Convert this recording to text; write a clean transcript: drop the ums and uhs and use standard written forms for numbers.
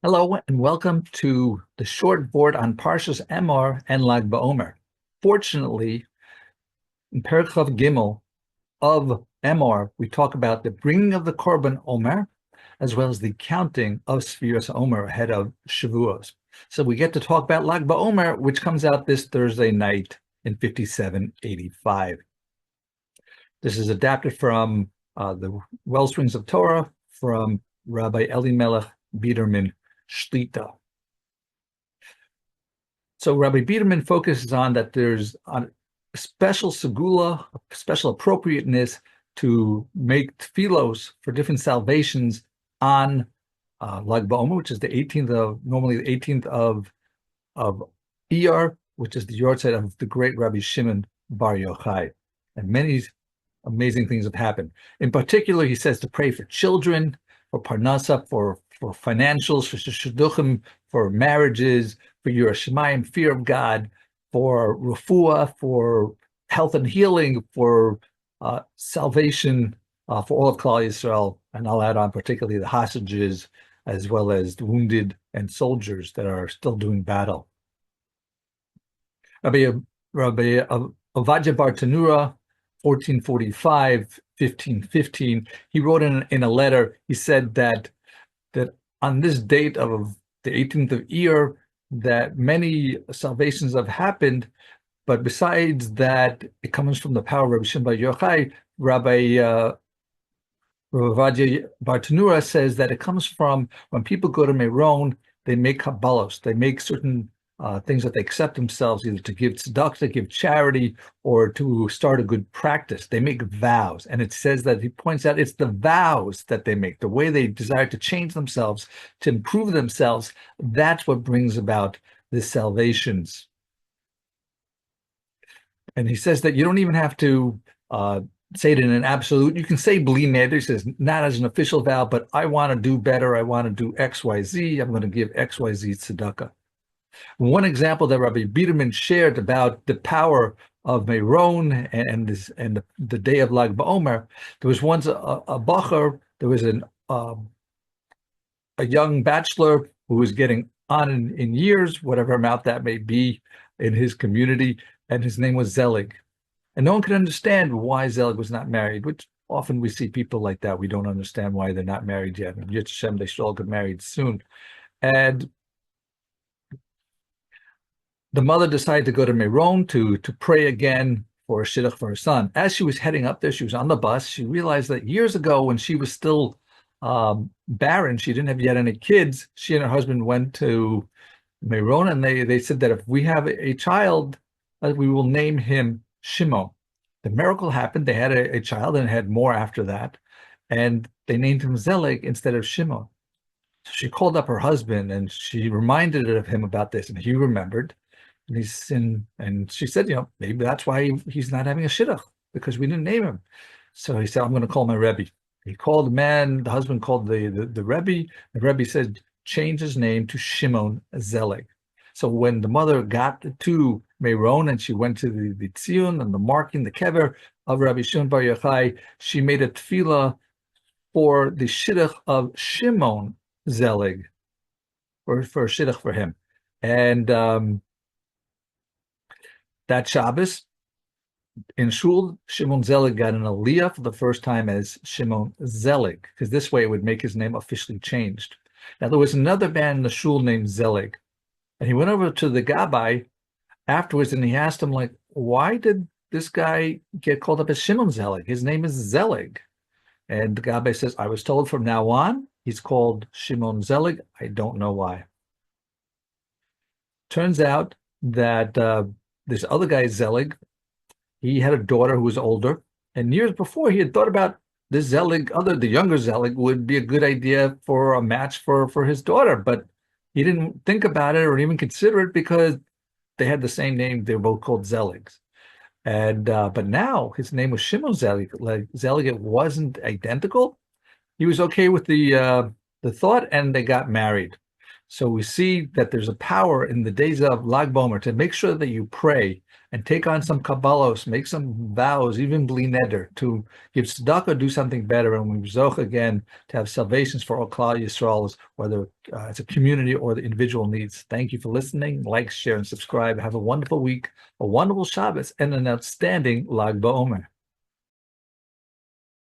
Hello and welcome to the short Vort on Parshas Emor and Lag BaOmer. Fortunately, in Perek Chav Gimel of Emor, we talk about the bringing of the Korban Omer, as well as the counting of Sfiras Omer ahead of Shavuos. So we get to talk about Lag BaOmer, which comes out this Thursday night in 5785. This is adapted from the Wellsprings of Torah from Rabbi Elimelech Biderman Shlita. So Rabbi Biderman focuses on that there's a special segula, a special appropriateness to make tefillos for different salvations on Lag BaOmer, which is normally the 18th of Iyar, which is the Yahrzeit of the great Rabbi Shimon bar Yochai. And many amazing things have happened. In particular, he says to pray for children, for parnasa, for financials, for shidduchim, for marriages, for Yerushalayim, fear of God, for refuah, for health and healing, for salvation, for all of Klal Yisrael, and I'll add on particularly the hostages, as well as the wounded and soldiers that are still doing battle. Rabbi Ovadia Bartenura, 1445, 1515, he wrote in a letter, he said that on this date of the 18th of Iyar, that many salvations have happened, but besides that, it comes from the power of Rabbi Shimon bar Yochai. Rabbi Ovadia Bartenura says that it comes from when people go to Meron, they make kabbalos, they make certain things that they accept themselves, either to give tzedekah, to give charity, or to start a good practice. They make vows. And it says that, he points out, it's the vows that they make, the way they desire to change themselves, to improve themselves. That's what brings about the salvations. And he says that you don't even have to say it in an absolute. You can say bli neder. He says, not as an official vow, but I want to do better. I want to do X, Y, Z. I'm going to give X, Y, Z tzedekah. One example that Rabbi Biderman shared about the power of Meron and the day of Lag BaOmer, there was once a bacher, there was a young bachelor who was getting on in years, whatever amount that may be in his community, and his name was Zelig. And no one could understand why Zelig was not married, which often we see people like that. We don't understand why they're not married yet. And Yitz Hashem, they should all get married soon. And the mother decided to go to Meron to pray again for a shidduch for her son. As she was heading up there, she was on the bus. She realized that years ago, when she was still barren, she didn't have yet any kids, she and her husband went to Meron, and they said that if we have a child, we will name him Shimon. The miracle happened. They had a child and had more after that, and they named him Zelig instead of Shimon. So she called up her husband and she reminded of him about this, and he remembered. And she said, maybe that's why he's not having a shidduch, because we didn't name him. So he said, I'm going to call my Rebbe. He called the man, the husband called the Rebbe. The Rebbe said, change his name to Shimon Zelig. So when the mother got to Meron and she went to the Tzion and the marking, the kever of Rabbi Shimon bar Yochai, she made a tefillah for the shidduch of Shimon Zelig, or for a shidduch for him. And that Shabbos, in Shul, Shimon Zelig got an aliyah for the first time as Shimon Zelig, because this way it would make his name officially changed. Now, there was another man in the Shul named Zelig, and he went over to the Gabbai afterwards, and he asked him, why did this guy get called up as Shimon Zelig? His name is Zelig. And the Gabbai says, I was told from now on, he's called Shimon Zelig. I don't know why. Turns out that this other guy, Zelig, he had a daughter who was older, and years before he had thought about this Zelig, the younger Zelig, would be a good idea for a match for his daughter, but he didn't think about it or even consider it because they had the same name. They were both called Zeligs. And but now his name was Shimon Zelig. Like Zelig, it wasn't identical. He was okay with the thought, and they got married. So we see that there's a power in the days of Lag BaOmer to make sure that you pray and take on some kabbalos, make some vows, even bli neder, to give tzedakah, do something better, and we zoch again to have salvations for all Klal Yisrael, whether it's a community or the individual needs. Thank you for listening. Like, share, and subscribe. Have a wonderful week, a wonderful Shabbos, and an outstanding Lag BaOmer.